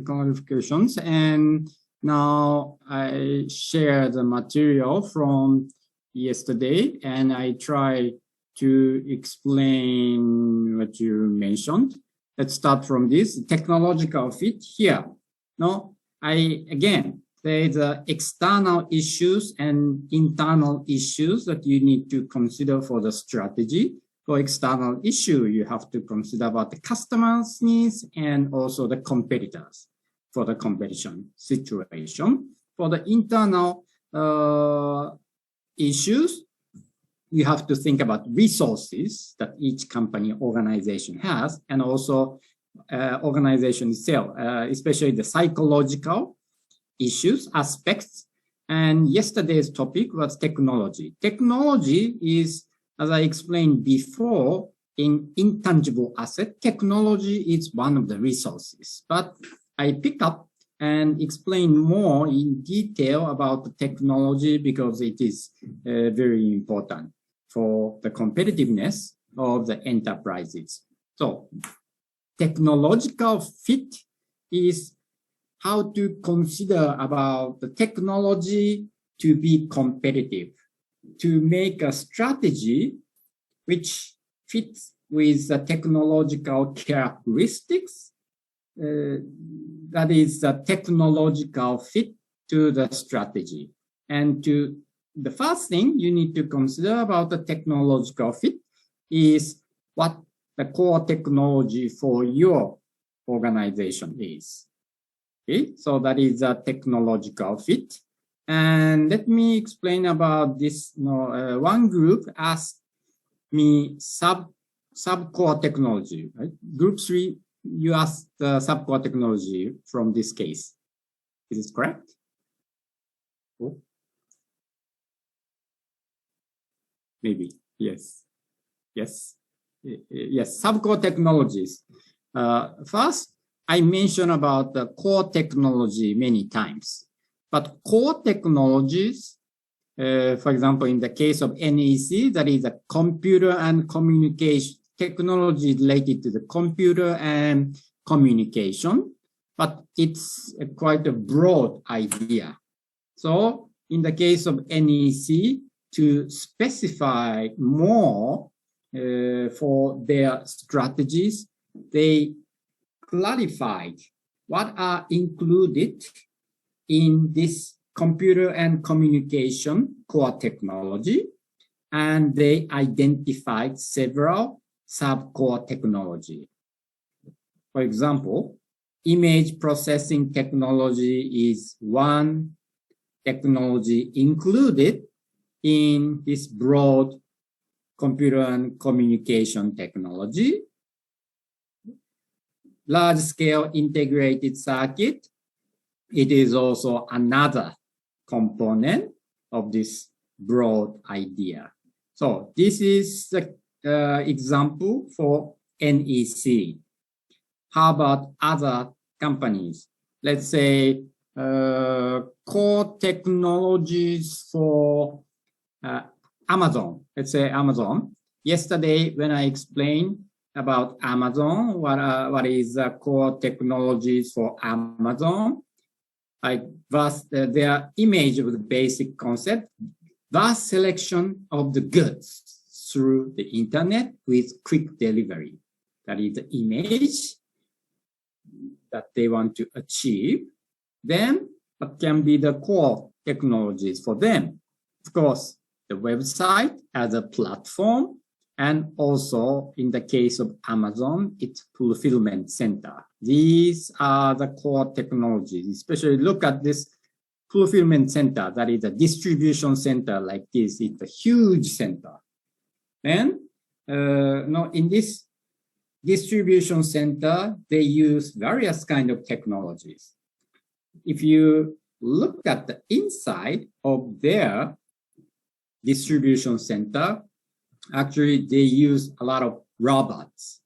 and clarifications. And now I share the material from yesterday, and I try to explain what you mentioned. Let's start from this technological fit here. Now, again, there's external issues and internal issues that you need to consider for the strategy. For external issue, you have to consider about the customers' needs and also the competitors for the competition situation. For the internal issues, you have to think about resources that each company organization has, and also organization itself, especially the psychological issues, aspects. And yesterday's topic was technology. Technology is, as I explained before, in intangible asset, technology is one of the resources. But I pick up and explain more in detail about the technology because it is very important for the competitiveness of the enterprises. So technological fit is how to consider about the technology to be competitive, to make a strategy which fits with the technological characteristics, that is the technological fit to the strategy. And the first thing you need to consider about the technological fit is what the core technology for your organization is. Okay, so that is a technological fit. And let me explain about this. One group asked me sub-core technology, right? Group 3, you asked the sub-core technology from this case. Is this correct? Oh. Maybe, yes. Yes, yes, sub-core technologies. First, I mentioned about the core technology many times. But core technologies, for example, in the case of NEC, that is a computer and communication technology related to the computer and communication, but it's quite a broad idea. So in the case of NEC, to specify more for their strategies, they clarified what are included in this computer and communication core technology, and they identified several sub-core technology. For example, image processing technology is one technology included in this broad computer and communication technology. Large-scale integrated circuit, it is also another component of this broad idea. So this is the example for NEC. How about other companies? Let's say core technologies for Amazon. Let's say Amazon. Yesterday, when I explained about Amazon, what is the core technologies for Amazon, their image of the basic concept, vast selection of the goods through the internet with quick delivery. That is the image that they want to achieve. Then what can be the core technologies for them? Of course, the website as a platform, and also in the case of Amazon, it's fulfillment center. These are the core technologies, especially look at this fulfillment center, that is a distribution center like this. It's a huge center. Then, in this distribution center, they use various kind of technologies. If you look at the inside of their distribution center, actually they use a lot of robots.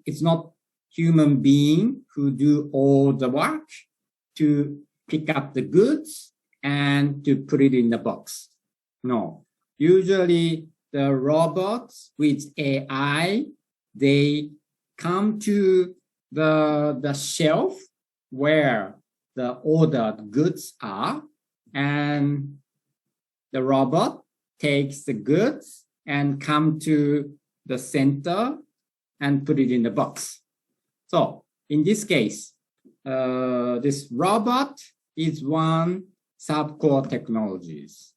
It's not human being who do all the work to pick up the goods and to put it in the box. No, usually the robots with AI, they come to the shelf where the ordered goods are, and the robot takes the goods and come to the center and put it in the box. So in this case, this robot is one subcore technologies.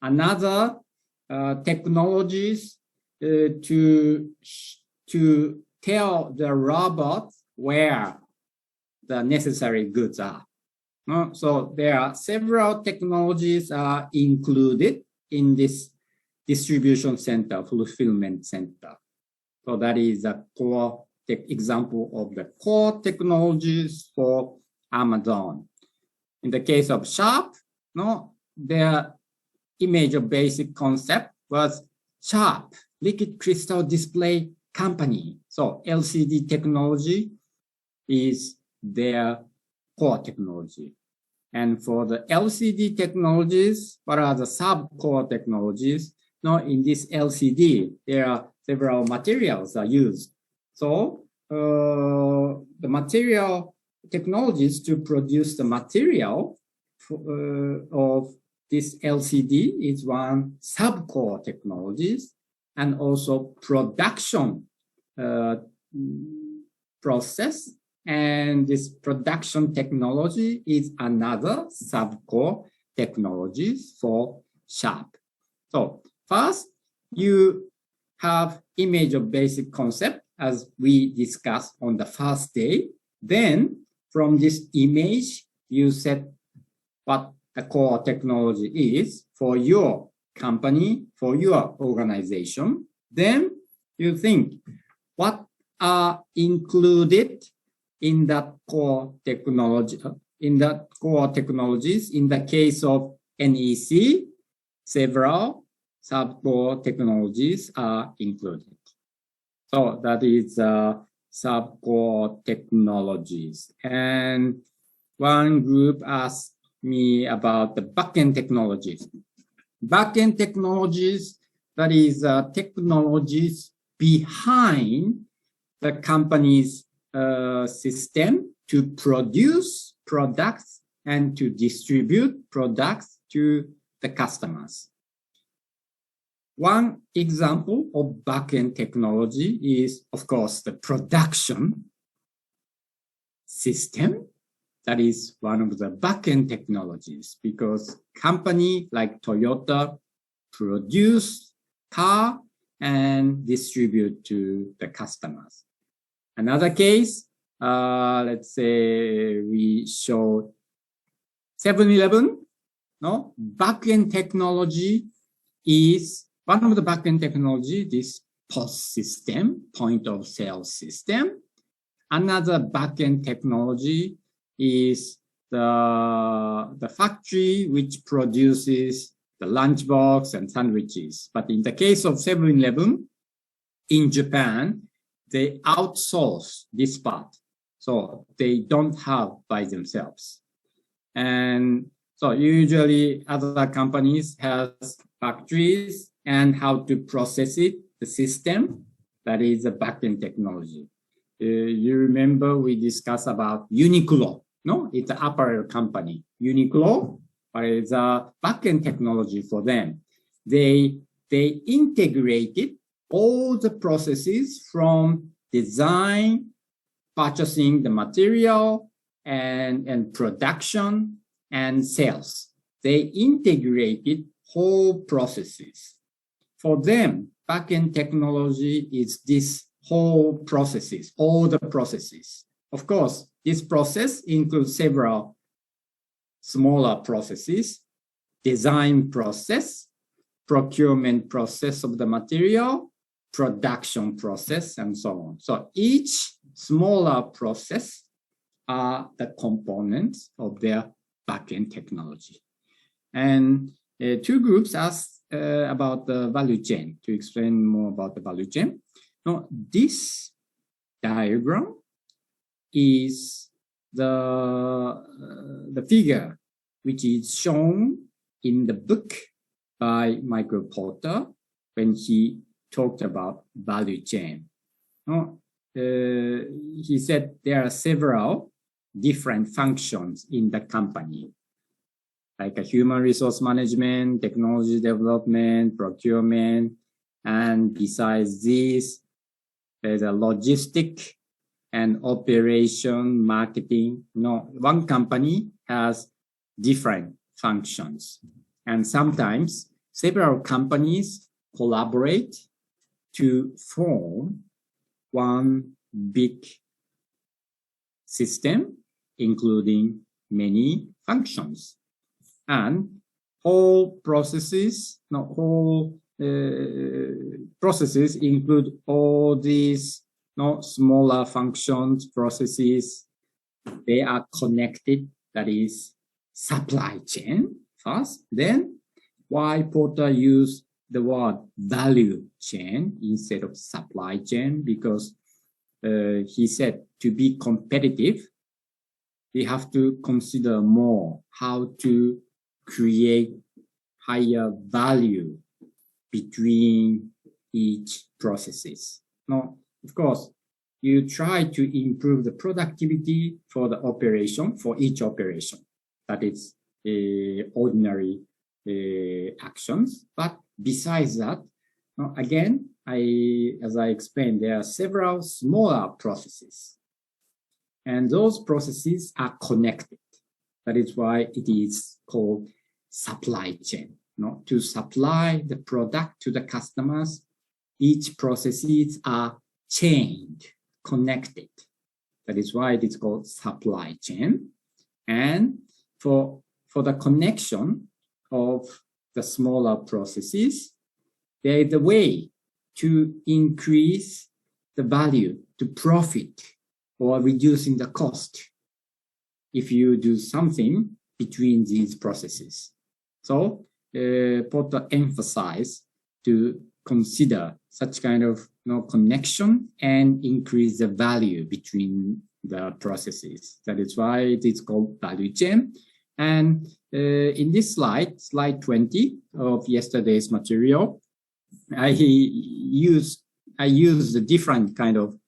Another technologies to tell the robot where the necessary goods are. So there are several technologies are included in this distribution center, fulfillment center. So that is a core example of the core technologies for Amazon. In the case of Sharp, their image of basic concept was Sharp, liquid crystal display company. So LCD technology is their core technology. And for the LCD technologies, what are the sub-core technologies? In this LCD, there are several materials are used. So the material technologies to produce the material of this LCD is one sub-core technologies, and also production process. And this production technology is another sub-core technologies for Sharp. So first, you have image of basic concept as we discussed on the first day. Then from this image, you set what the core technology is for your company, for your organization. Then you think what are included in that core technology, in the core technologies. In the case of NEC, several sub-core technologies are included. So that is sub-core technologies. And one group asked me about the backend technologies. Backend technologies, that is technologies behind the company's system to produce products and to distribute products to the customers. One example of backend technology is, of course, the production system. That is one of the backend technologies, because company like Toyota produce car and distribute to the customers. Another case, let's say we show 7-Eleven. Backend technology is one of the backend technology, this POS system, point of sale system. Another backend technology is the factory which produces the lunchbox and sandwiches. But in the case of 7-Eleven in Japan, they outsource this part. So they don't have by themselves. And so usually other companies have factories and how to process it, the system, that is a backend technology. You remember we discussed about Uniqlo, It's an apparel company. Uniqlo is a backend technology for them. They integrated all the processes from design, purchasing the material, and production and sales. They integrated whole processes. For them, backend technology is this whole processes, all the processes. Of course, this process includes several smaller processes, design process, procurement process of the material, production process, and so on. So each smaller process are the components of their backend technology. And two groups asked about the value chain, to explain more about the value chain. Now, this diagram is the figure which is shown in the book by Michael Porter when he talked about value chain. he said there are several different functions in the company, like a human resource management, technology development, procurement, and besides this, there's a logistic and operation, marketing. No, one company has different functions, and sometimes several companies collaborate to form one big system, including many functions. And whole processes, processes include all these smaller functions, processes. They are connected, that is supply chain first. Then why Porter used the word value chain instead of supply chain? Because he said to be competitive, we have to consider more how to create higher value between each processes. Now, of course, you try to improve the productivity for the operation, for each operation. That is ordinary actions. But besides that, again, as I explained, there are several smaller processes. And those processes are connected. That is why it is called supply chain. To supply the product to the customers, each processes are chained, connected. That is why it is called supply chain. And for the connection of the smaller processes, there is a way to increase the value, to profit, or reducing the cost if you do something between these processes. So Porter emphasized to consider such kind of connection and increase the value between the processes. That is why it is called value chain. And in this slide 20 of yesterday's material, I use a different kind of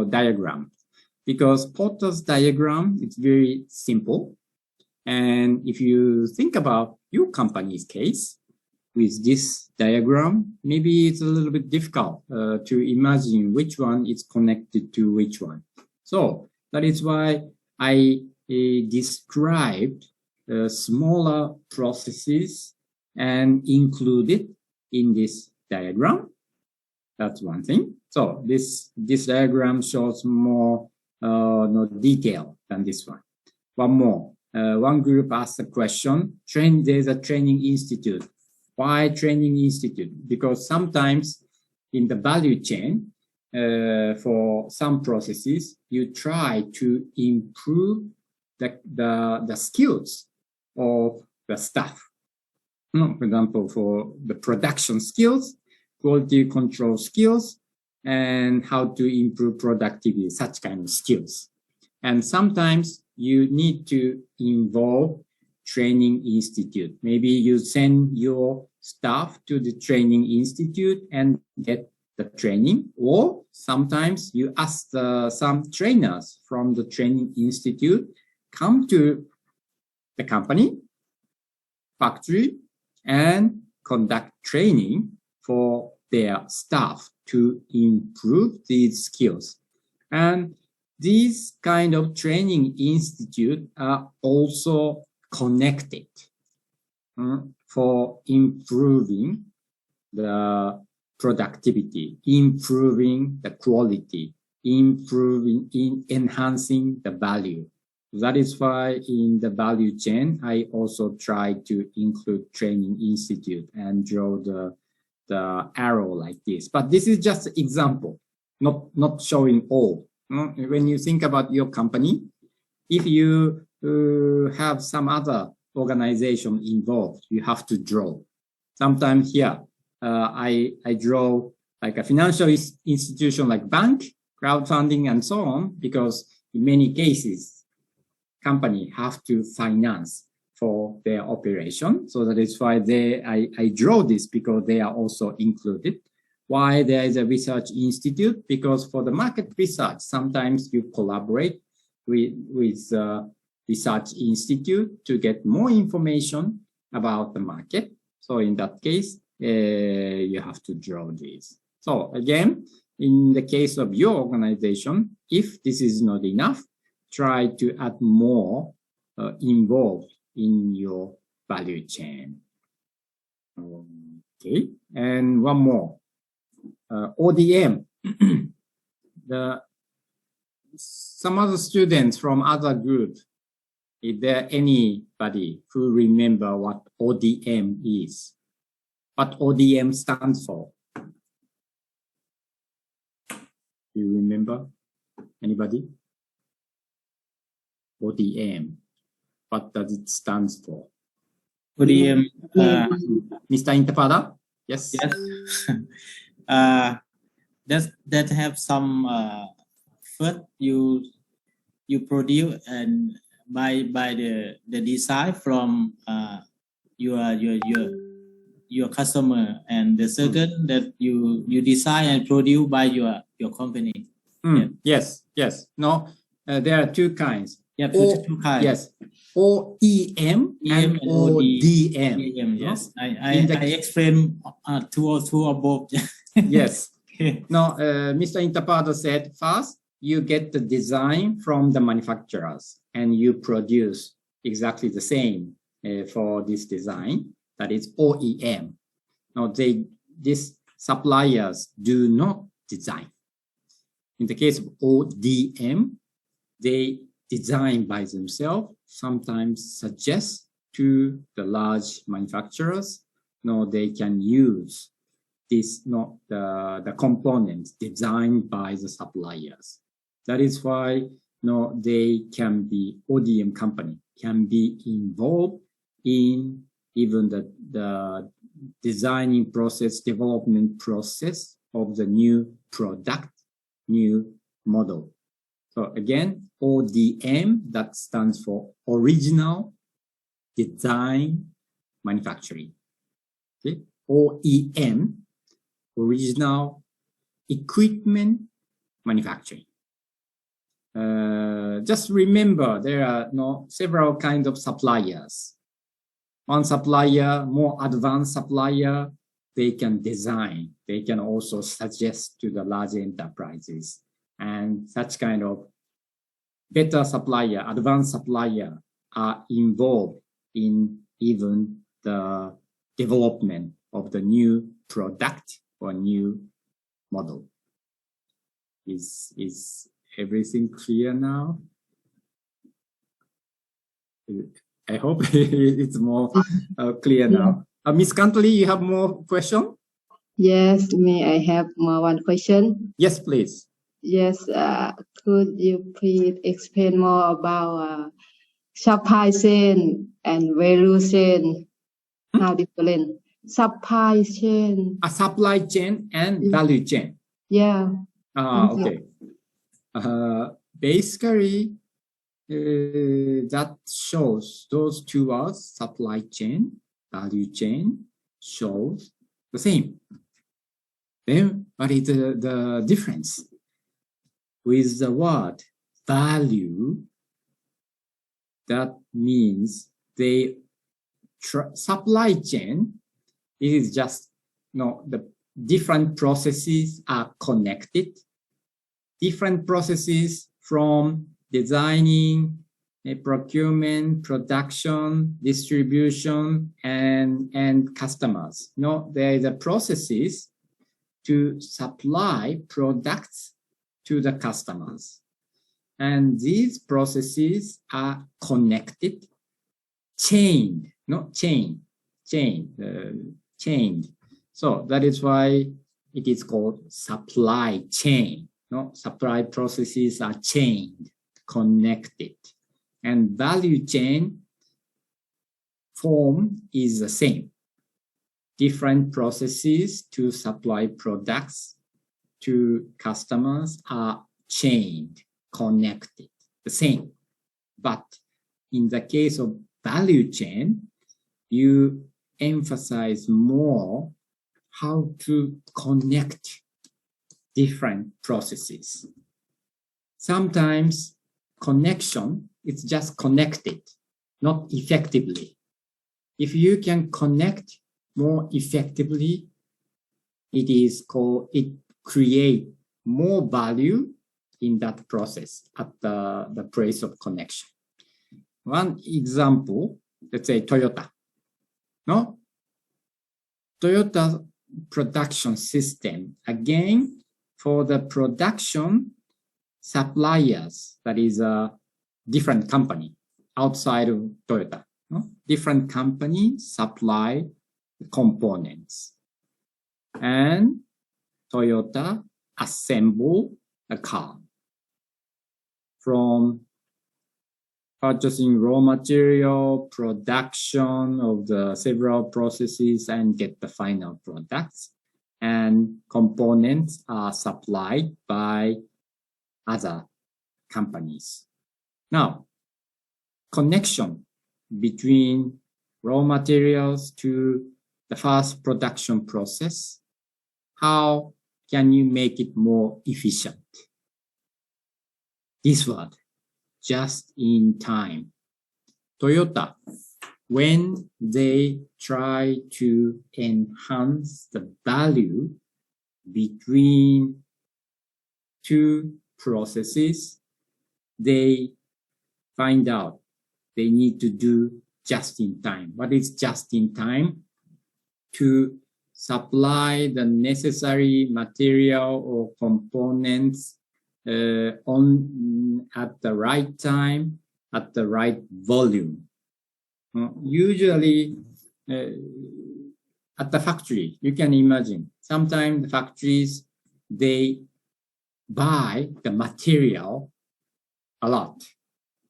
diagram, because Porter's diagram is very simple. And if you think about your company's case with this diagram, maybe it's a little bit difficult to imagine which one is connected to which one. So that is why I described smaller processes and included in this diagram. That's one thing. So this diagram shows more detail than this one. One more. One group asked a question. There's a training institute. Why training institute? Because sometimes in the value chain, for some processes, you try to improve the skills of the staff. For example, for the production skills, quality control skills, and how to improve productivity, such kind of skills. And sometimes you need to involve training institute. Maybe you send your staff to the training institute and get the training, or sometimes you ask some trainers from the training institute come to the company, factory, and conduct training for their staff to improve these skills. And these kind of training institutes are also connected for improving the productivity, improving the quality, enhancing the value. That is why in the value chain, I also try to include training institute and draw the arrow like this. But this is just an example, not showing all. When you think about your company, if you have some other organization involved, you have to draw. Sometimes here, I draw like a financial institution like bank, crowdfunding, and so on, because in many cases, company have to finance for their operation. So that is why I draw this, because they are also included. Why there is a research institute? Because for the market research, sometimes you collaborate with research institute to get more information about the market. So in that case, you have to draw these. So again, in the case of your organization, if this is not enough, try to add more involved in your value chain. Okay, and one more. ODM. Some other students from other group, is there anybody who remember what ODM is? What ODM stands for? Do you remember? Anybody? ODM. What does it stand for? ODM. Mr. Intapada? Yes. Yes. That have some first you produce and by the design from your customer, and the second that you design and produce by your company. Yes. No, there are two kinds. Yeah, two kinds. Yes, OEM and ODM. Yes, I explain two or both. Yes. No, Mr. Intapada said first you get the design from the manufacturers and you produce exactly the same for this design. That is OEM. Now these suppliers do not design. In the case of ODM, they design by themselves, sometimes suggest to the large manufacturers, they can use this, the components designed by the suppliers. That is why they can be, ODM company can be involved in even the designing process, development process of the new product, new model. So again, ODM, that stands for original design manufacturing. Okay? OEM, original equipment manufacturing. Just remember, there are several kinds of suppliers. One supplier, more advanced supplier, they can design. They can also suggest to the large enterprises. And such kind of better supplier, advanced supplier are involved in even the development of the new product or new model. Is everything clear now? I hope it's more clear now. Miss Cantley, you have more question? Yes, may I have one question? Yes, please. Yes, could you please explain more about supply chain and value chain? How different? Supply chain. A supply chain and value chain. Yeah. Okay. Basically, that shows those two words, supply chain, value chain, shows the same. Then what is the difference? With the word value, that means they supply chain is just the different processes are connected. Different processes from designing, procurement, production, distribution, and customers. There is a processes to supply products to the customers. And these processes are connected, chained, not chained. So that is why it is called supply chain. Supply processes are chained, connected. And value chain form is the same. Different processes to supply products to customers are chained, connected, the same. But in the case of value chain, you emphasize more how to connect different processes. Sometimes connection, it's just connected, not effectively. If you can connect more effectively, it create more value in that process at the place of connection. One example, let's say Toyota. No? Toyota production system, again, for the production suppliers, that is a different company outside of Toyota. No? Different companies supply components. And Toyota assemble a car from purchasing raw material, production of the several processes, and get the final products. And components are supplied by other companies. Now, connection between raw materials to the first production process, how can you make it more efficient? This word, just in time. Toyota, when they try to enhance the value between two processes, they find out they need to do just in time. What is just in time? To supply the necessary material or components at the right time, at the right volume. Usually at the factory, you can imagine, sometimes the factories, they buy the material a lot,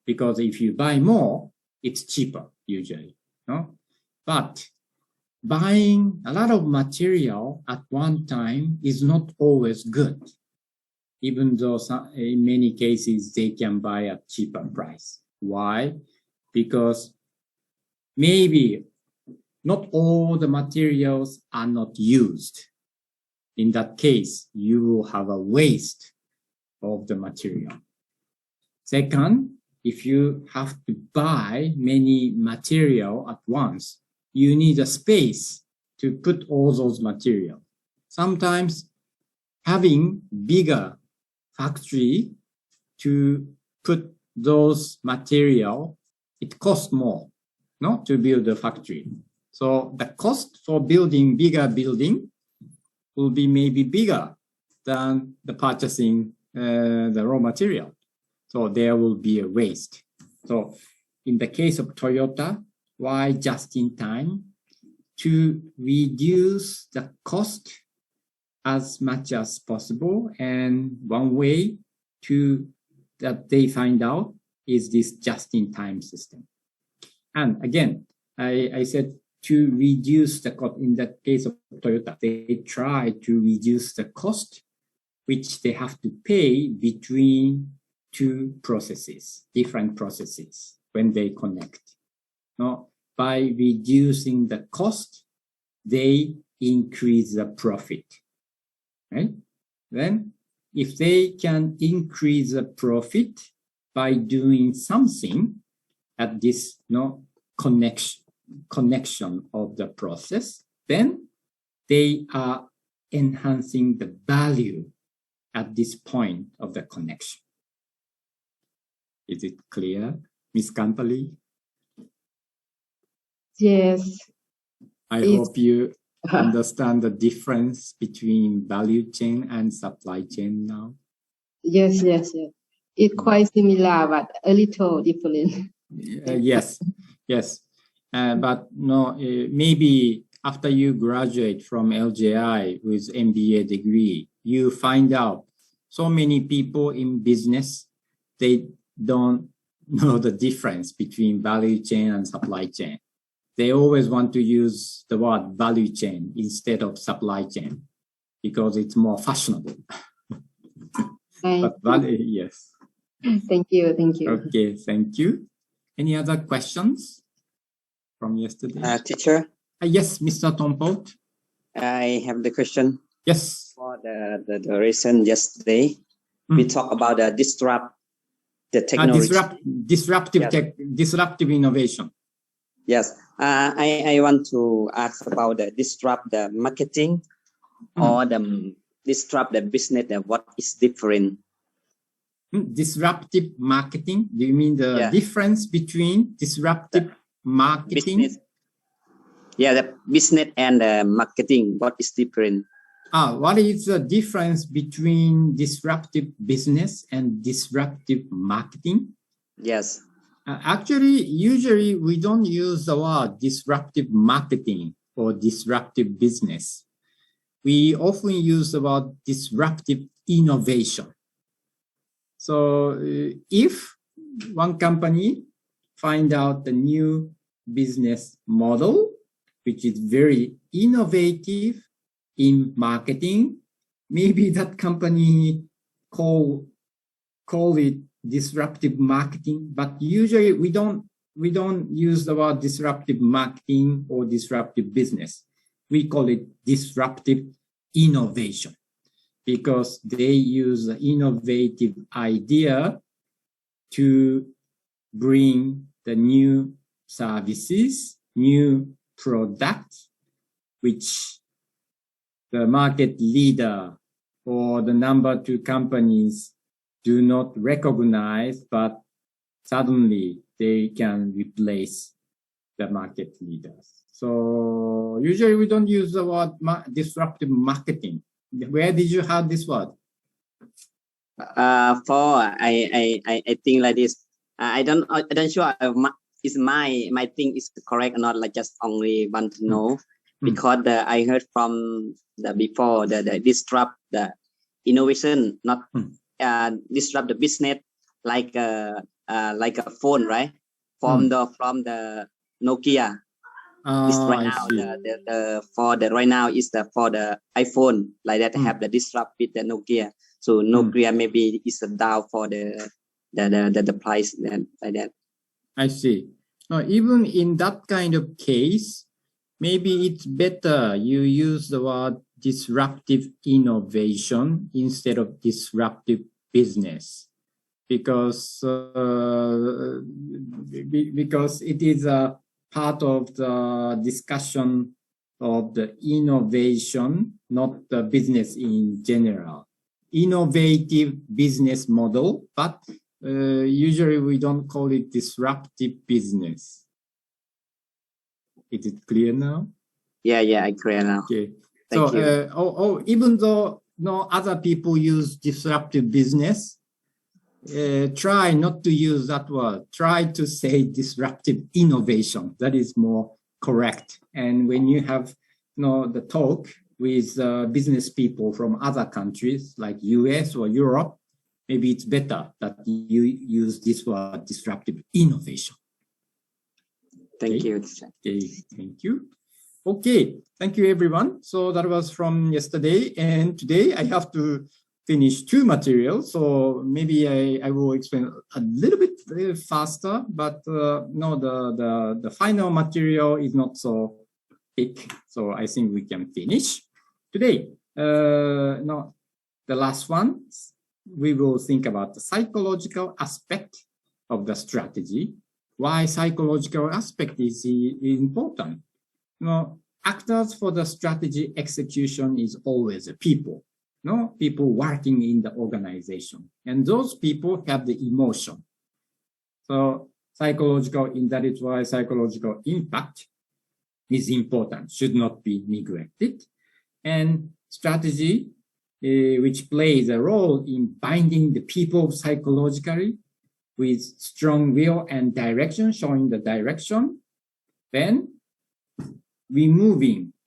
because if you buy more, it's cheaper usually. No? But buying a lot of material at one time is not always good, even though in many cases they can buy at cheaper price. Why? Because maybe not all the materials are not used. In that case, you will have a waste of the material. Second, if you have to buy many material at once, you need a space to put all those materials. Sometimes having bigger factory to put those material, it costs more, no, to build a factory. So the cost for building bigger building will be maybe bigger than the purchasing the raw material. So there will be a waste. So in the case of Toyota, why just in time? To reduce the cost as much as possible. And one way that they find out is this just in time system. And again, I said to reduce the cost. In the case of Toyota, they try to reduce the cost which they have to pay between two processes, different processes, when they connect. No, by reducing the cost, they increase the profit, right? Then, if they can increase the profit by doing something at this connection of the process, then they are enhancing the value at this point of the connection. Is it clear, Ms. Kantali? Yes. I hope you understand the difference between value chain and supply chain now. Yes. It's quite similar, but a little different. Yes. But no, maybe after you graduate from LJI with MBA degree, you find out so many people in business, they don't know the difference between value chain and supply chain. They always want to use the word value chain instead of supply chain because it's more fashionable. But value, yes. Thank you. Okay, thank you. Any other questions from yesterday? Teacher? Yes, Mr. Tompot. I have the question Yes. for the reason yesterday. We talk about the disrupt the technology. Disruptive innovation. Yes. I want to ask about the disrupt the marketing or the disrupt the business. What is different? Disruptive marketing. Do you mean the difference between disruptive marketing? Business. Yeah, the business and the marketing. What is different? What is the difference between disruptive business and disruptive marketing? Yes. Actually, usually we don't use the word disruptive marketing or disruptive business. We often use the word disruptive innovation. So if one company find out the new business model, which is very innovative in marketing, maybe that company call it disruptive marketing, but usually we don't use the word disruptive marketing or disruptive business. We call it disruptive innovation because they use the innovative idea to bring the new services, new products, which the market leader or the number 2 companies do not recognize, but suddenly they can replace the market leaders. So usually we don't use the word disruptive marketing. Where did you have this word? I think like this. I don't sure is my thing is correct or not. Like just only want to know because I heard from the before the disrupt the innovation, not disrupt the business like a phone, right? From the Nokia. Right now for the right now is for the iPhone like that have the disrupt with the Nokia. So Nokia maybe is down for the price like that. I see. Even in that kind of case, maybe it's better you use the word disruptive innovation instead of disruptive business because it is a part of the discussion of the innovation, not the business in general. Innovative business model, but usually we don't call it disruptive business. Is it clear now? Yeah, I clear now. Okay. Thank you. Even though other people use disruptive business, try not to use that word. Try to say disruptive innovation. That is more correct. And when you have the talk with business people from other countries like US or Europe, maybe it's better that you use this word disruptive innovation. Thank you. Okay, thank you. Okay, thank you everyone. So that was from yesterday, and today I have to finish 2 materials. So maybe I will explain a little bit faster, but the final material is not so big. So I think we can finish today. The last one, we will think about the psychological aspect of the strategy. Why psychological aspect is important? Actors for the strategy execution is always people. People working in the organization, and those people have the emotion. So that is why psychological impact is important, should not be neglected. And strategy, which plays a role in binding the people psychologically with strong will and direction, showing the direction, then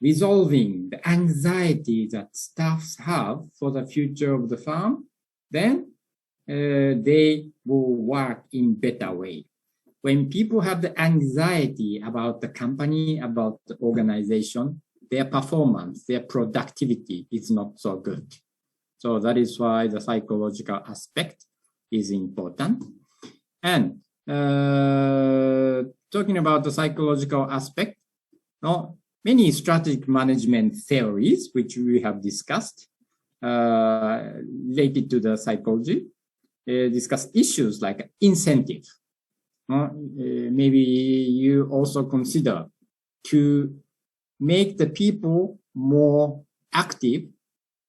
resolving the anxiety that staffs have for the future of the firm, then they will work in better way. When people have the anxiety about the company, about the organization, their performance, their productivity is not so good. So that is why the psychological aspect is important. And talking about the psychological aspect, many strategic management theories, which we have discussed, related to the psychology, discuss issues like incentive. Maybe you also consider to make the people more active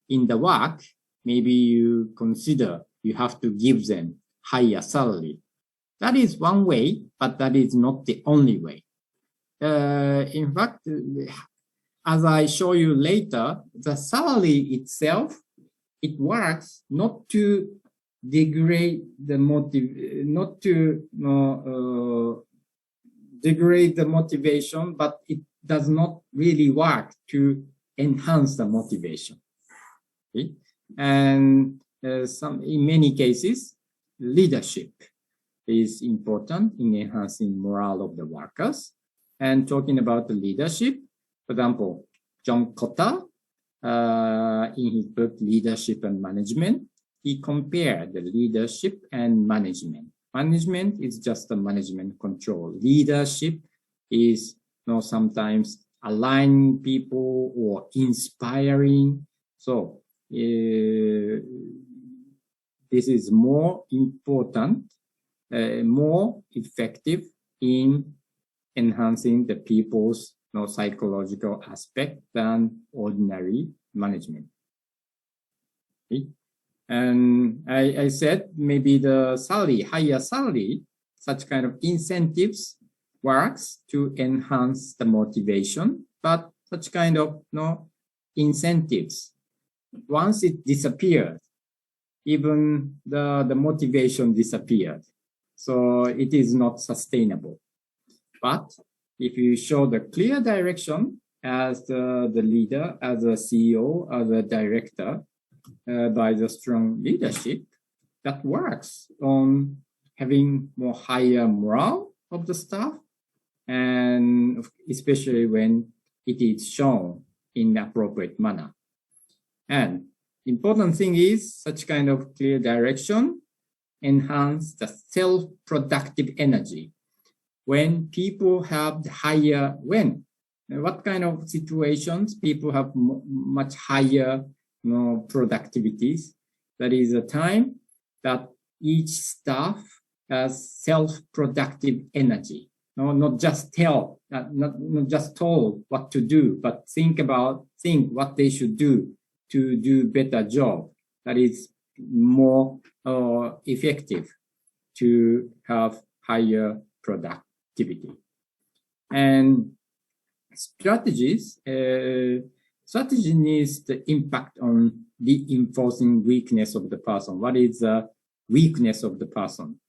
in the work. Maybe you consider you have to give them higher salary. That is one way, but that is not the only way. In fact, as I show you later, the salary itself, it works not to degrade the degrade the motivation, but it does not really work to enhance the motivation. Okay? And in many cases, leadership is important in enhancing morale of the workers. And talking about the leadership, for example, John Kotter, in his book, Leadership and Management, he compared the leadership and management. Management is just the management control. Leadership is sometimes aligning people or inspiring. So this is more important, more effective in enhancing the people's psychological aspect than ordinary management. Okay? And I said maybe the salary, higher salary, such kind of incentives works to enhance the motivation, but such kind of incentives, once it disappeared, even the motivation disappeared. So it is not sustainable. But if you show the clear direction as the leader, as a CEO, as a director, by the strong leadership, that works on having more higher morale of the staff, and especially when it is shown in appropriate manner. And important thing is such kind of clear direction enhance the self-productive energy. When people have the higher, what kind of situations people have much higher productivities, that is a time that each staff has self-productive energy. Not just not just told what to do, but think what they should do to do better job. That is more effective to have higher productivity. And strategies, strategy needs the impact on reinforcing weakness of the person. What is the weakness of the person?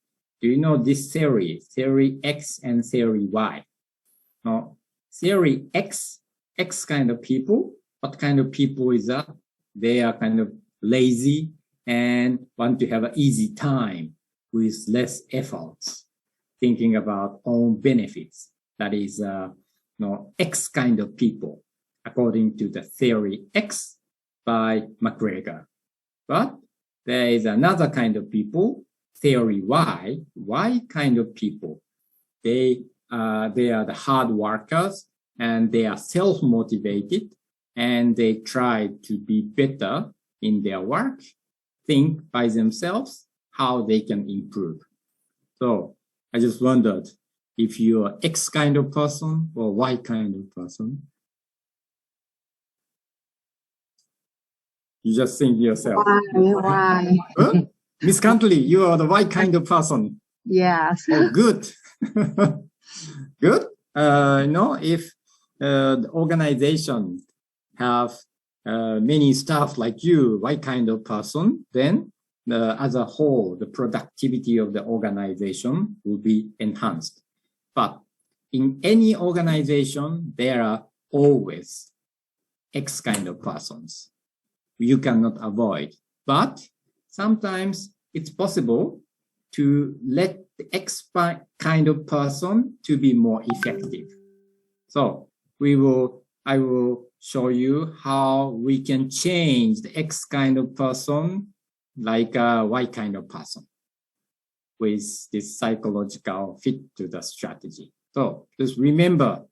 Do you know this theory X and theory Y? Now, theory X kind of people, what kind of people is that? They are kind of lazy and want to have an easy time with less efforts, thinking about own benefits. That is, X kind of people, according to the theory X by McGregor. But there is another kind of people, theory Y kind of people. They are the hard workers and they are self-motivated and they try to be better in their work, think by themselves how they can improve. So I just wondered if you're X kind of person or Y kind of person. You just think yourself. Why? Huh? Miss Cantley, you are the Y kind of person. Yes. Oh, good. Good. If the organization have many staff like you, Y kind of person, then as a whole, the productivity of the organization will be enhanced. But in any organization, there are always X kind of persons. You cannot avoid. But sometimes it's possible to let the X kind of person to be more effective. So I will show you how we can change the X kind of person like a Y kind of person with this psychological fit to the strategy. So just remember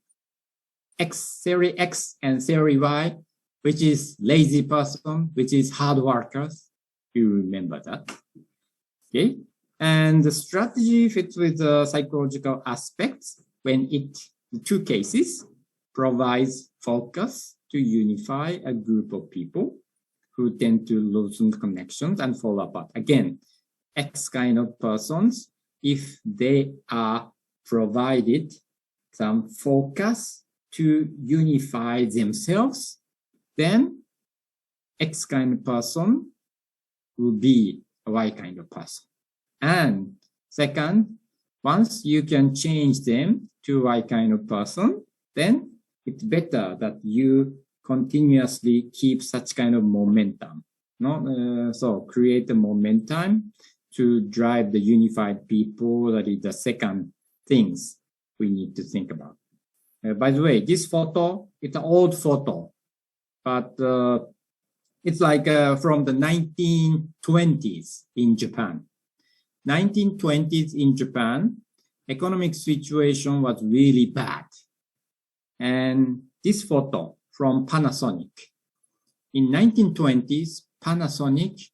theory X and theory Y, which is lazy person, which is hard workers. You remember that. Okay. And the strategy fits with the psychological aspects when it, in two cases, provides focus to unify a group of people who tend to loosen connections and fall apart. Again, X kind of persons, if they are provided some focus to unify themselves, then X kind of person will be a Y kind of person. And second, once you can change them to Y kind of person, then it's better that you continuously keep such kind of momentum. No? So create the momentum to drive the unified people. That is the second things we need to think about. By the way, this photo, it's an old photo, but it's like from the 1920s in Japan. 1920s in Japan, economic situation was really bad. And this photo from Panasonic. In 1920s, Panasonic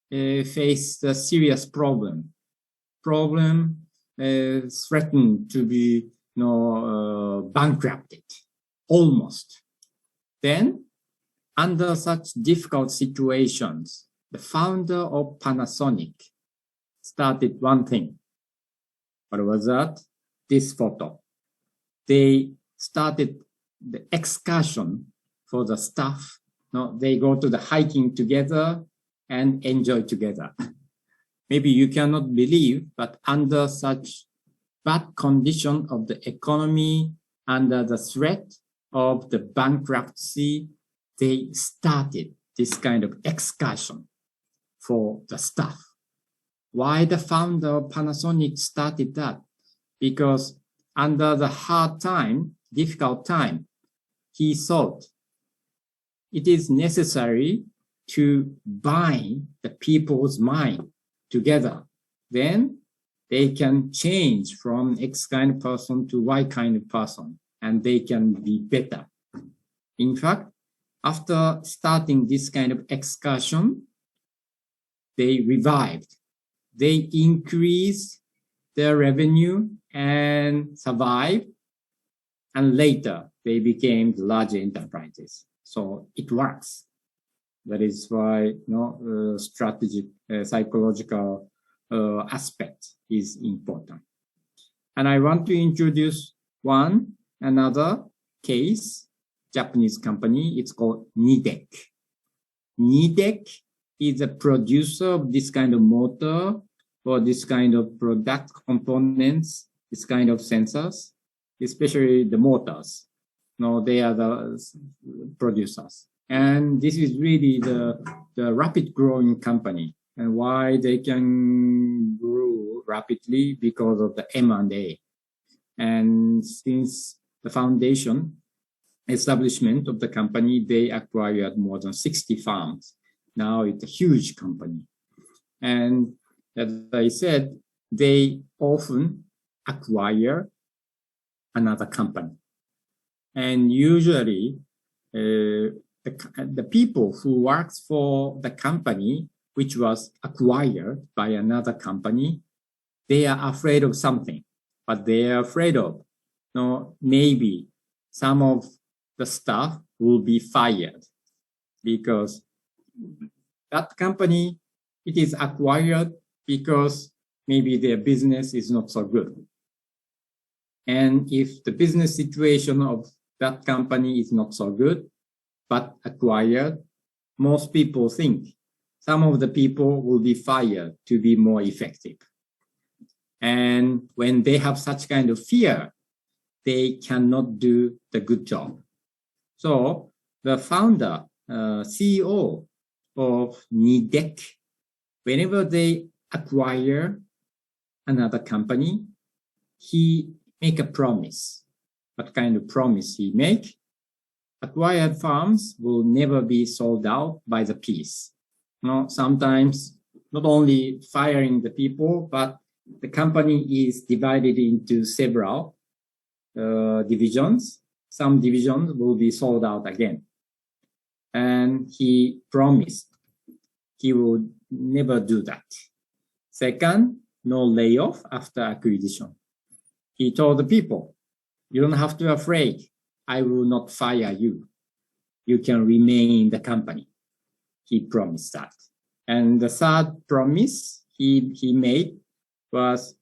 faced a serious problem. Threatened to be bankrupted, almost. Then, under such difficult situations, the founder of Panasonic started one thing. What was that? This photo. They started the excursion for the staff. No, they go to the hiking together and enjoy together. Maybe you cannot believe, but under such bad condition of the economy, under the threat of the bankruptcy, they started this kind of excursion for the staff. Why the founder of Panasonic started that? Because under the hard time, difficult time, he thought it is necessary to bind the people's mind together. Then they can change from X kind of person to Y kind of person, and they can be better. In fact, after starting this kind of excursion, they revived. They increased their revenue and survived. And later, they became larger enterprises. So it works. That is why strategic, psychological aspect is important. And I want to introduce another case, Japanese company. It's called Nidec. Nidec is a producer of this kind of motor or this kind of product components, this kind of sensors, especially the motors. No, they are the producers. And this is really the rapid growing company. And why they can grow rapidly? Because of the M&A. And since the foundation establishment of the company, they acquired more than 60 farms. Now it's a huge company. And as I said, they often acquire another company. And usually, the people who works for the company which was acquired by another company, they are afraid of something. But they are afraid of, maybe some of the staff will be fired because that company, it is acquired because maybe their business is not so good. And if the business situation of that company is not so good, but acquired, most people think some of the people will be fired to be more effective. And when they have such kind of fear, they cannot do the good job. So the founder, CEO of Nidec, whenever they acquire another company, he make a promise. What kind of promise he make? Acquired farms will never be sold out by the piece. Sometimes not only firing the people, but the company is divided into several divisions. some divisions will be sold out again. And he promised he would never do that. Second, no layoff after acquisition. He told the people, you don't have to be afraid. I will not fire you. You can remain in the company. He promised that. And the third promise he made was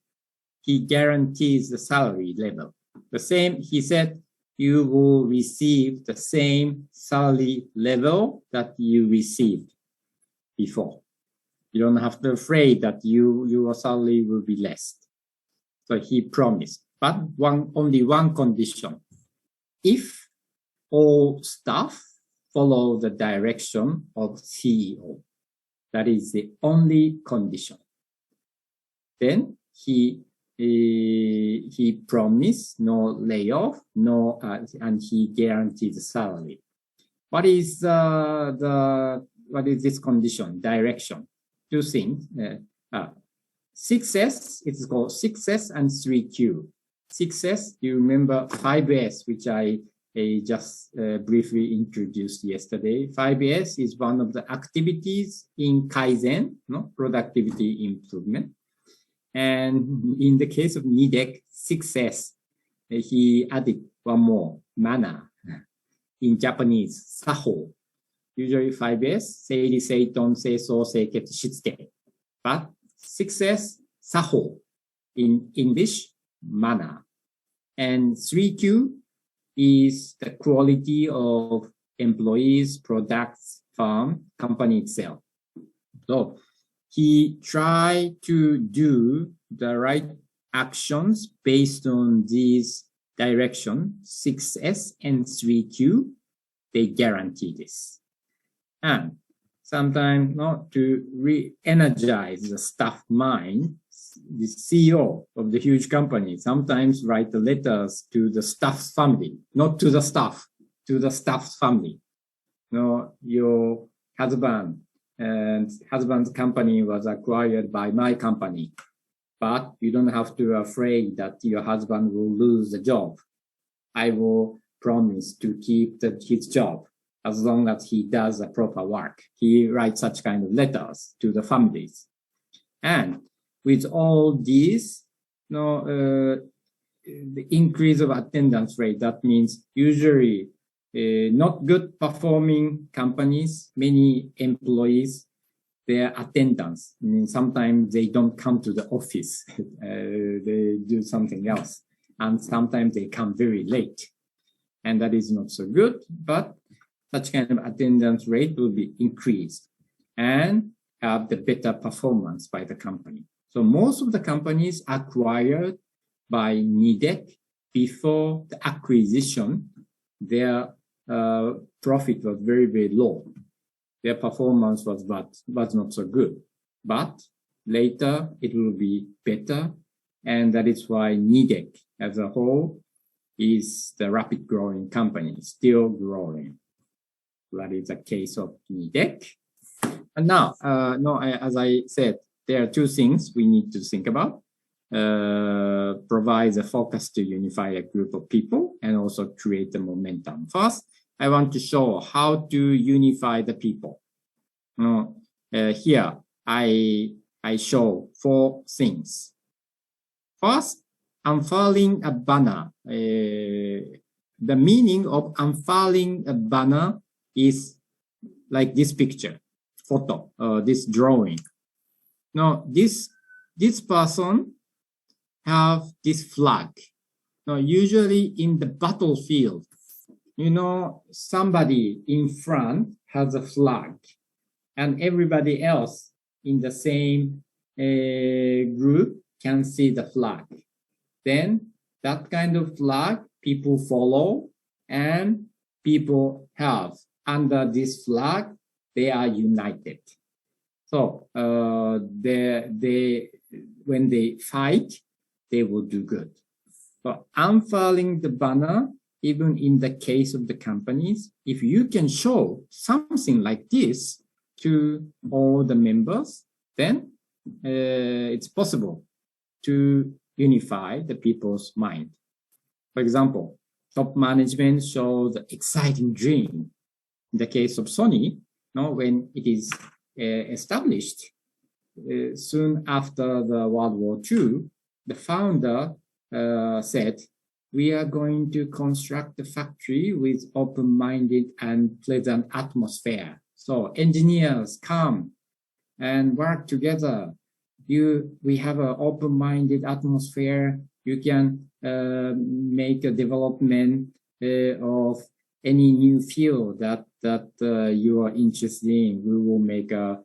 he guarantees the salary level. The same, he said, you will receive the same salary level that you received before. You don't have to be afraid that your salary will be less. So he promised, but only one condition. If all staff follow the direction of CEO, that is the only condition. Then he promised no layoff, and he guaranteed the salary. What is what is this condition? Direction. Two things. 6S, it's called 6S and 3Q. 6S, you remember 5S, which I just briefly introduced yesterday. 5S is one of the activities in Kaizen, productivity improvement. And in the case of Nidec, 6S, he added one more, mana. In Japanese, saho. Usually 5S, seiri, seiton, seiso, seiketsu, shitsuke. But 6S, saho. In English, mana. And 3Q is the quality of employees, products, firm, company itself. So he tried to do the right actions based on these directions, 6S and 3Q. They guarantee this. And sometimes to re-energize the staff mind, the CEO of the huge company sometimes write the letters to the staff's family, not to the staff, to the staff's family. Your husband and husband's company was acquired by my company, but you don't have to be afraid that your husband will lose the job. I will promise to keep his job as long as he does the proper work. He writes such kind of letters to the families. And with all these, the increase of attendance rate, that means usually not good performing companies, many employees, their attendance, sometimes they don't come to the office, they do something else. And sometimes they come very late. And that is not so good, but such kind of attendance rate will be increased and have the better performance by the company. So most of the companies acquired by Nidec before the acquisition, their profit was very, very low. Their performance was not so good. But later it will be better. And that is why Nidec as a whole is the rapid growing company, still growing. That is the case of Nidec. And now, as I said, there are two things we need to think about. Provide a focus to unify a group of people and also create the momentum. First, I want to show how to unify the people. Here, I show 4 things. First, unfurling a banner. The meaning of unfurling a banner is like this picture, photo, this drawing. Now, this person have this flag. Now, usually in the battlefield, somebody in front has a flag and everybody else in the same group can see the flag. Then that kind of flag people follow and people have under this flag, they are united. So when they fight, they will do good. But unfurling the banner, even in the case of the companies, if you can show something like this to all the members, then it's possible to unify the people's mind. For example, top management show the exciting dream. In the case of Sony, when it is established, soon after the World War II, the founder said, we are going to construct the factory with open-minded and pleasant atmosphere. So engineers come and work together. We have an open-minded atmosphere. You can make a development of any new field that you are interested in. We will make a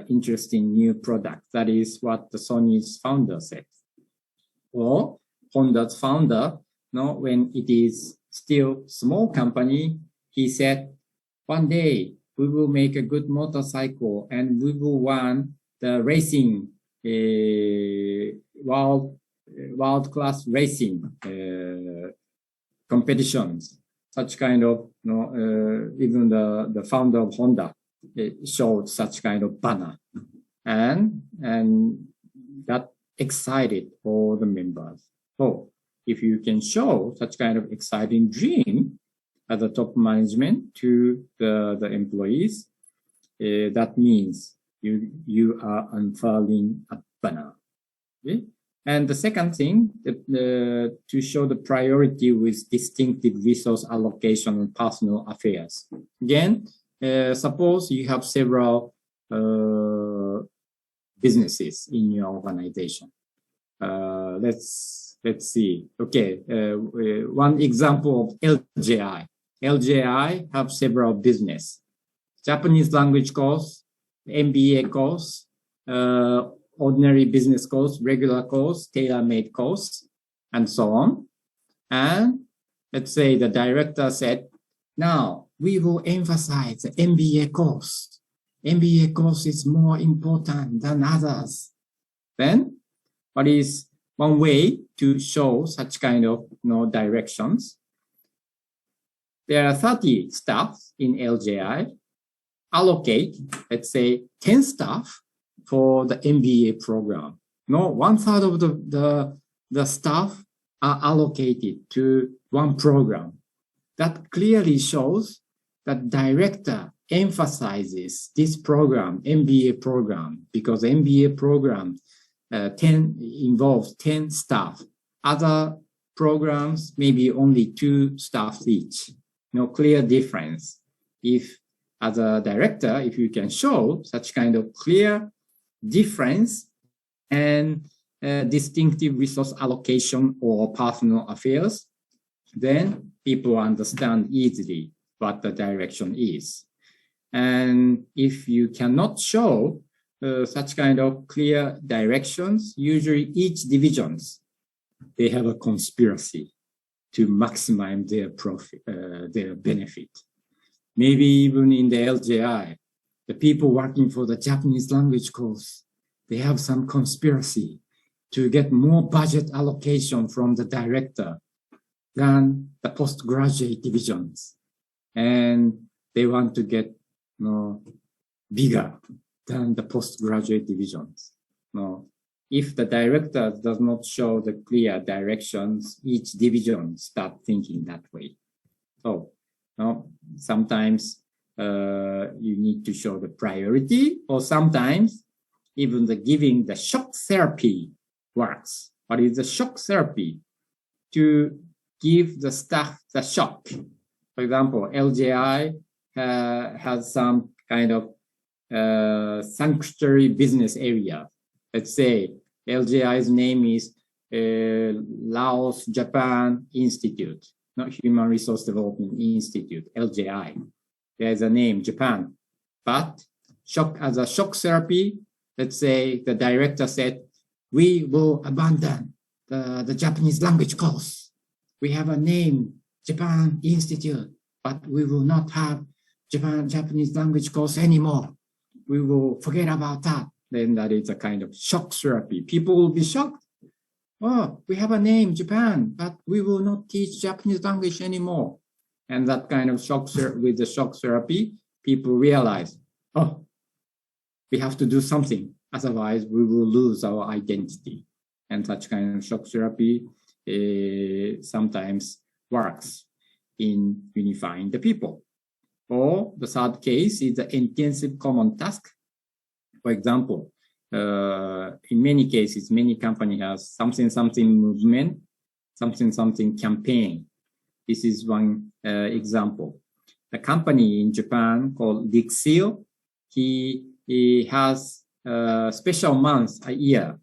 interesting new product. That is what the Sony's founder said. Or Honda's founder, when it is still small company, he said, one day we will make a good motorcycle and we will win the racing, world-class racing competitions. Such kind of, even the founder of Honda showed such kind of banner, and that excited all the members. So if you can show such kind of exciting dream as a top management to the employees, that means you are unfurling a banner. Okay? And the second thing, to show the priority with distinctive resource allocation and personal affairs. Again, suppose you have several businesses in your organization. Let's see. Okay, one example of LJI. LJI have several business. Japanese language course, MBA course, ordinary business course, regular course, tailor-made course, and so on. And let's say the director said, now we will emphasize the MBA course. MBA course is more important than others. Then what is one way to show such kind of directions? There are 30 staff in LJI. Allocate, let's say, 10 staff for the MBA program. 1/3 of the staff are allocated to one program. That clearly shows that director emphasizes this program, MBA program, because MBA program involves 10 staff. Other programs, maybe only 2 staff each. No clear difference. If as a director, if you can show such kind of clear difference and distinctive resource allocation or personal affairs, then people understand easily what the direction is. And if you cannot show such kind of clear directions, usually each divisions, they have a conspiracy to maximize their profit, their benefit. Maybe even in the LJI, the people working for the Japanese language course, they have some conspiracy to get more budget allocation from the director than the postgraduate divisions. And they want to get bigger than the postgraduate divisions. If the director does not show the clear directions, each division start thinking that way. So sometimes you need to show the priority, or sometimes even giving the shock therapy works. What is the shock therapy? To give the staff the shock. For example, LJI has some kind of sanctuary business area. Let's say LJI's name is Laos Japan Institute, not Human Resource Development Institute, LJI. There's a name, Japan. But as a shock therapy, let's say the director said, we will abandon the Japanese language course. We have a name, Japan Institute, but we will not have Japanese language course anymore. We will forget about that. Then that is a kind of shock therapy. People will be shocked. Oh, we have a name, Japan, but we will not teach Japanese language anymore. And that kind of with the shock therapy, people realize, oh, we have to do something. Otherwise, we will lose our identity. And such kind of shock therapy sometimes works in unifying the people. Or the third case is the intensive common task. For example, in many cases, many companies have something movement, something campaign. This is one example. The company in Japan called Dixil, he has a special month a year.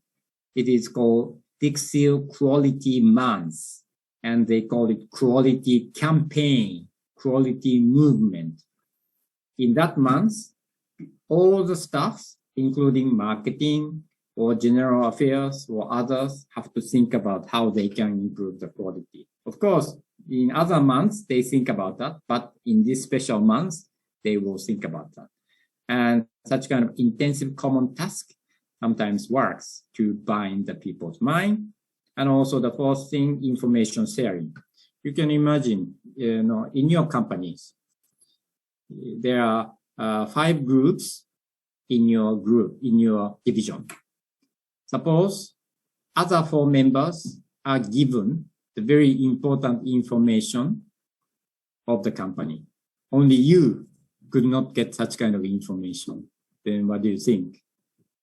It is called Dixil Quality Month, and they call it Quality Campaign, Quality Movement. In that month, all the staffs, including marketing or general affairs or others, have to think about how they can improve the quality. Of course, in other months, they think about that, but in this special month, they will think about that. And such kind of intensive common task sometimes works to bind the people's mind. And also the fourth thing, information sharing. You can imagine, in your companies, there are 5 groups in your division. Suppose other 4 members are given the very important information of the company. Only you could not get such kind of information. Then what do you think?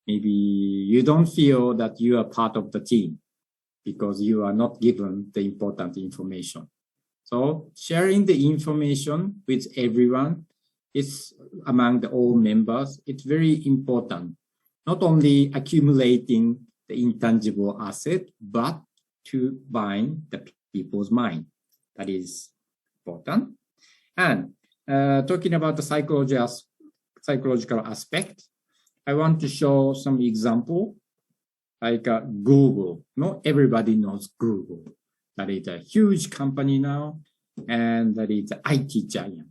Maybe you don't feel that you are part of the team because you are not given the important information. So sharing the information with everyone is among all members. It's very important. Not only accumulating the intangible asset, but to bind the people's mind. That is important. And talking about the psychological aspect, I want to show some example, like Google. Not everybody knows Google. That is a huge company now, and that is an IT giant.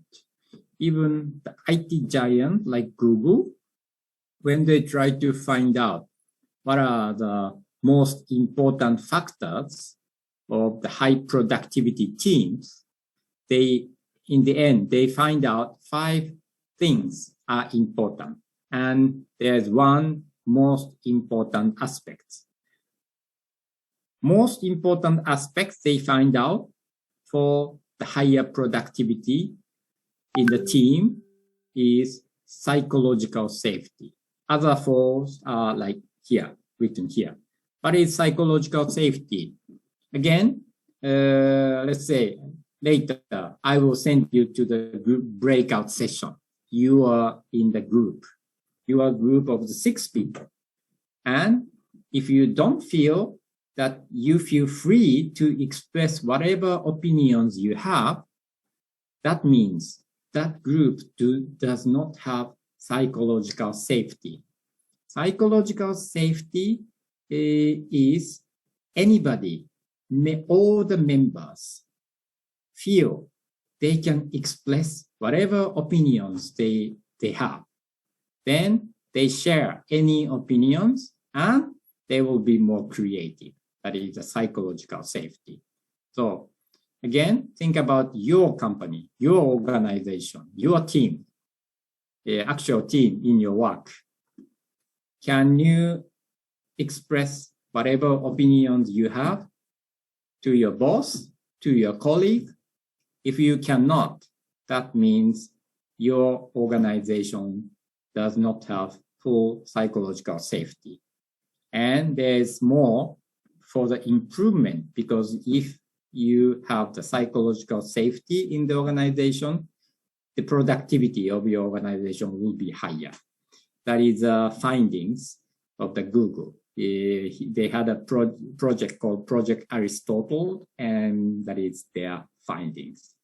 Even the IT giant like Google, when they try to find out what are the most important factors of the high productivity teams, in the end, they find out 5 things are important. And there's one most important aspect. Most important aspects they find out for the higher productivity in the team is psychological safety. Other 4 are like here, written here. What is psychological safety? Again, let's say later, I will send you to the group breakout session. You are in the group. You are a group of the 6 people. And if you don't feel that you feel free to express whatever opinions you have, that means that group does not have psychological safety. Psychological safety is anybody, all the members feel they can express whatever opinions they have. Then they share any opinions and they will be more creative. That is the psychological safety. So again, think about your company, your organization, your team, the actual team in your work. Can you express whatever opinions you have to your boss, to your colleague? If you cannot, that means your organization does not have full psychological safety. And there's more for the improvement, because if you have the psychological safety in the organization, the productivity of your organization will be higher. That is the findings of the Google. They had a project called Project Aristotle, and that is their findings.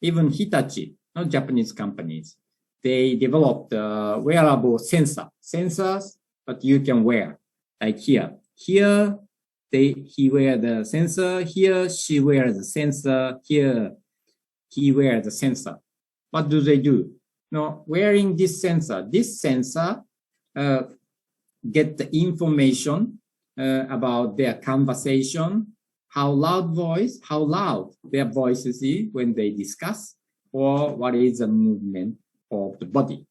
Even Hitachi, not Japanese companies, they developed a wearable sensors, but you can wear, like here. Here, he wears the sensor. Here, she wears the sensor. Here, he wears the sensor. What do they do? Now, wearing this sensor get the information about their conversation, how loud their voices is when they discuss, or what is the movement of the body.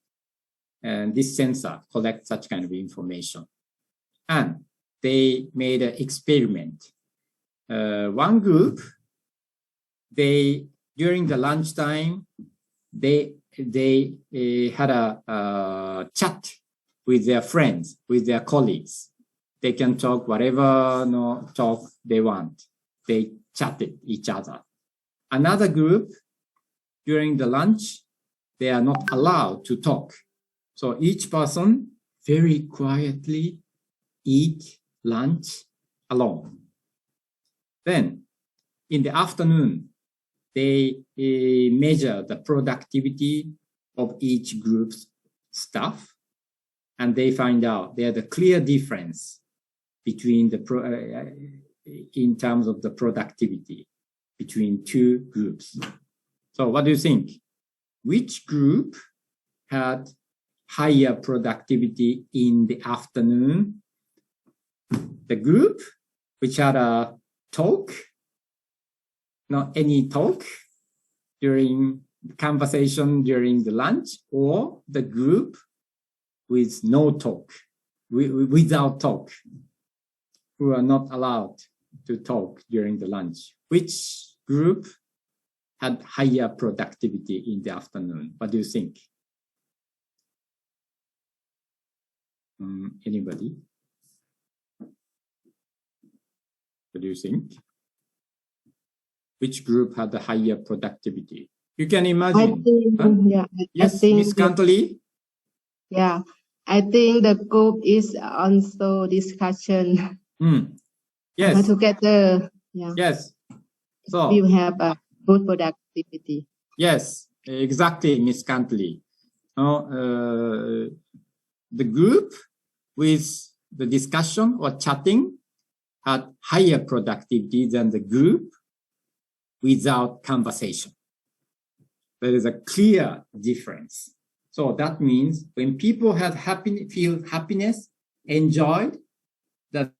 And this sensor collects such kind of information. And they made an experiment. One group they during the lunchtime they had a chat with their friends, with their colleagues. They can talk whatever talk they want. They chatted each other. Another group during the lunch, they are not allowed to talk. So each person very quietly eat lunch alone. Then in the afternoon, they measure the productivity of each group's staff, and they find out there's a clear difference between in terms of the productivity between two groups. So what do you think? Which group had higher productivity in the afternoon? The group which had a talk, not any talk during conversation during the lunch, or the group with no talk, without talk, who are not allowed to talk during the lunch. Which group had higher productivity in the afternoon? What do you think? Anybody? What do you think? Which group had the higher productivity? You can imagine. I think, Huh? yeah, Yes, I think, Miss Kantali? yeah, I think the group is also discussion Yes, together. Yeah, yes. So, we will have a good productivity. yes, exactly, Miss Kantali. The group with the discussion or chatting had higher productivity than the group without conversation. There is a clear difference. So that means when people have feel happiness, enjoyed, the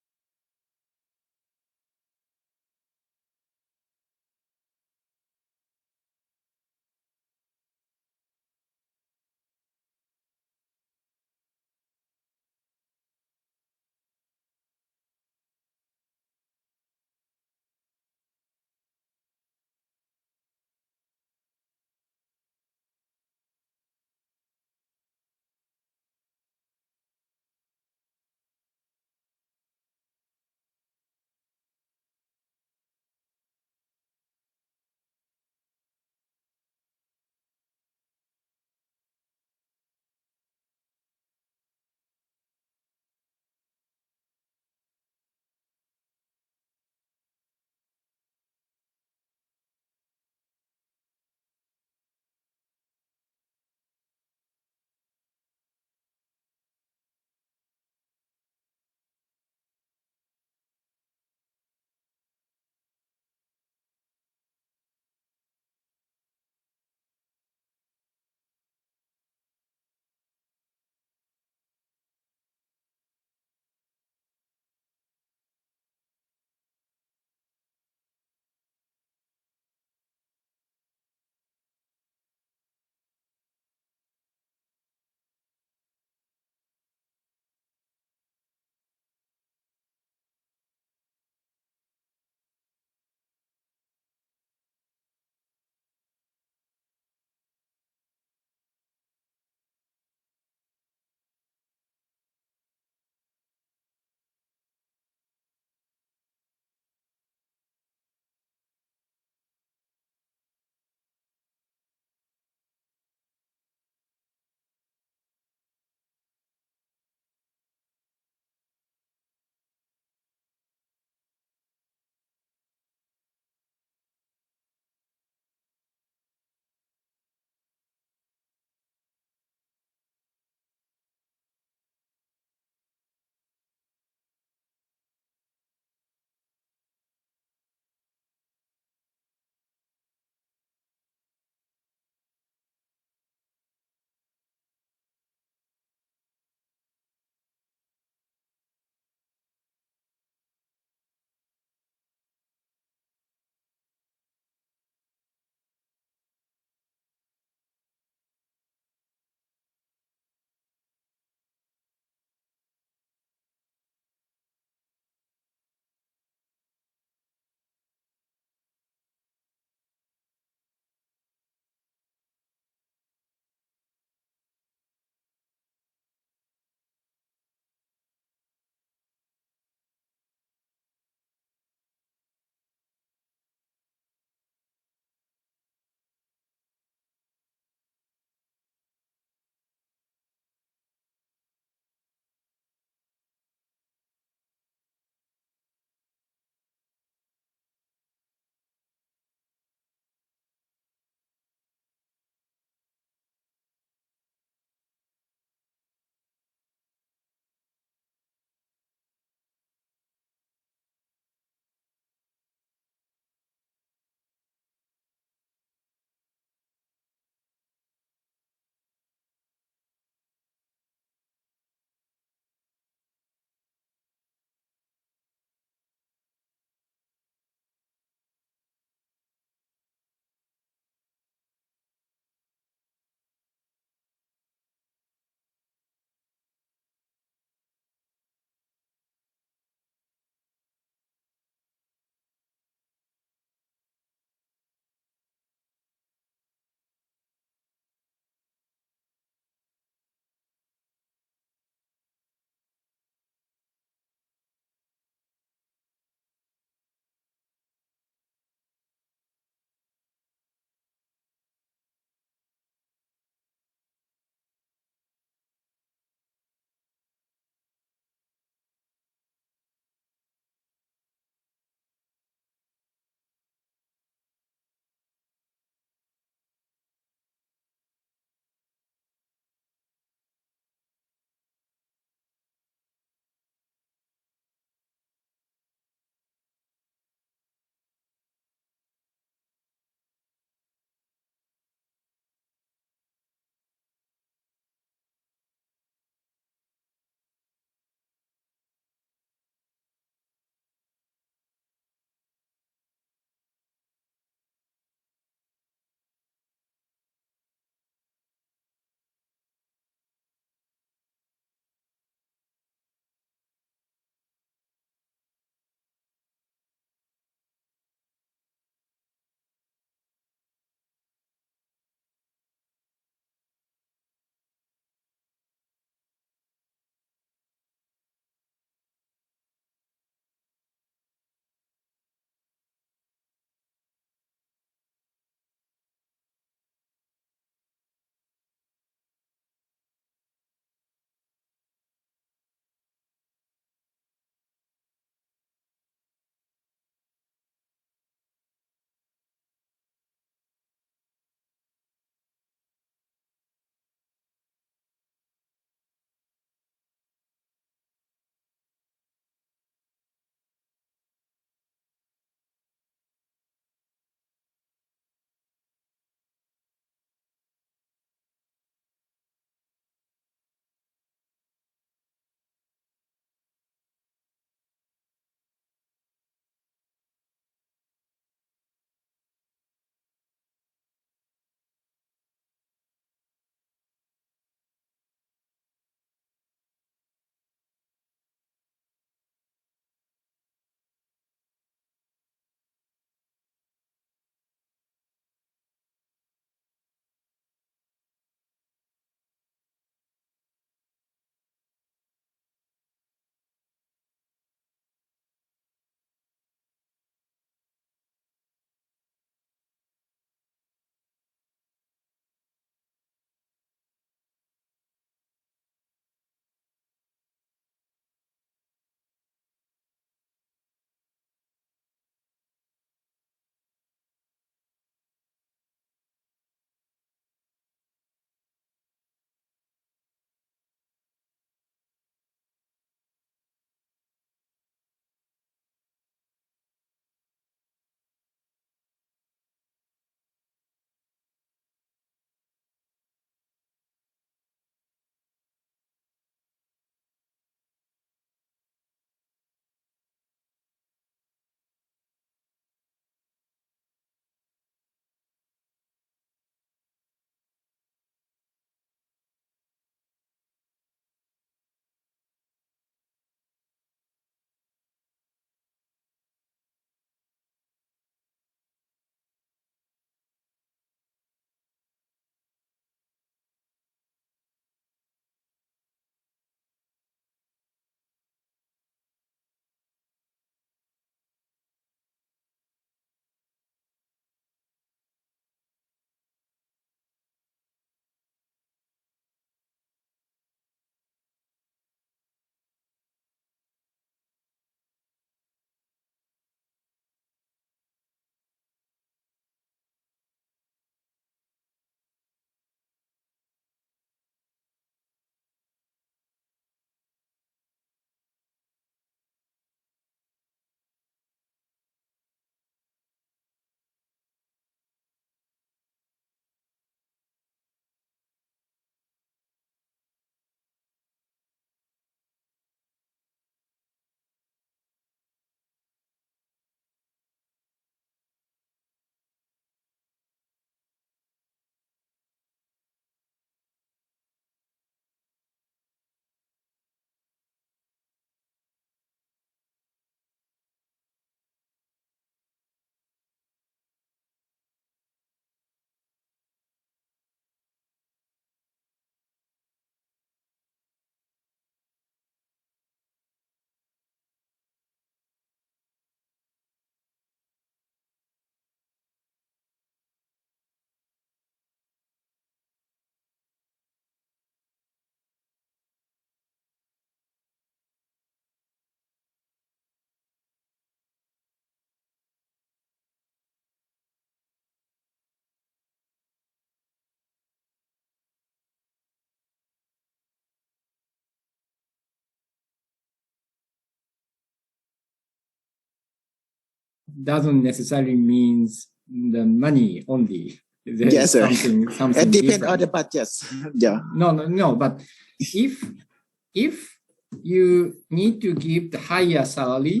doesn't necessarily means the money only. There Yes, is sir. something It depends on different. the budgets. Yeah. No. But if you need to give the higher salary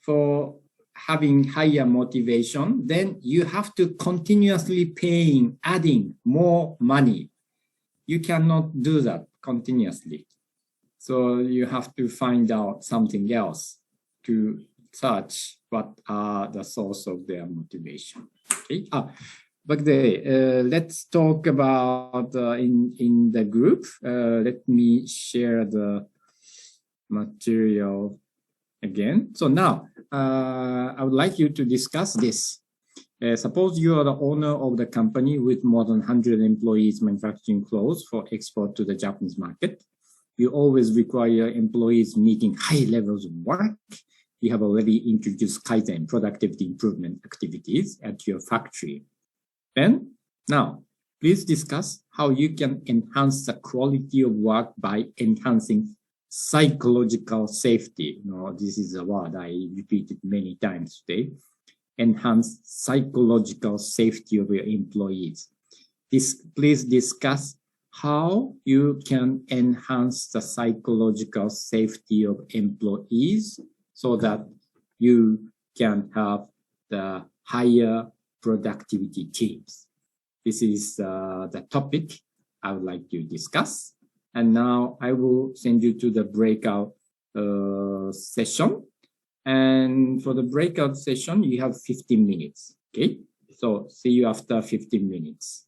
for having higher motivation, then you have to continuously adding more money. You cannot do that continuously. So you have to find out something else to search what are the source of their motivation. Okay. But let's talk about in the group. Let me share the material again. So now I would like you to discuss this. Suppose you are the owner of the company with more than 100 employees manufacturing clothes for export to the Japanese market. You always require employees meeting high levels of work. You have already introduced Kaizen, productivity improvement activities at your factory. Then, now, please discuss how you can enhance the quality of work by enhancing psychological safety. This is a word I repeated many times today. Enhance psychological safety of your employees. Please discuss how you can enhance the psychological safety of employees so that you can have the higher productivity teams. This is the topic I would like to discuss. And now I will send you to the breakout session. And for the breakout session, you have 15 minutes. Okay, so see you after 15 minutes.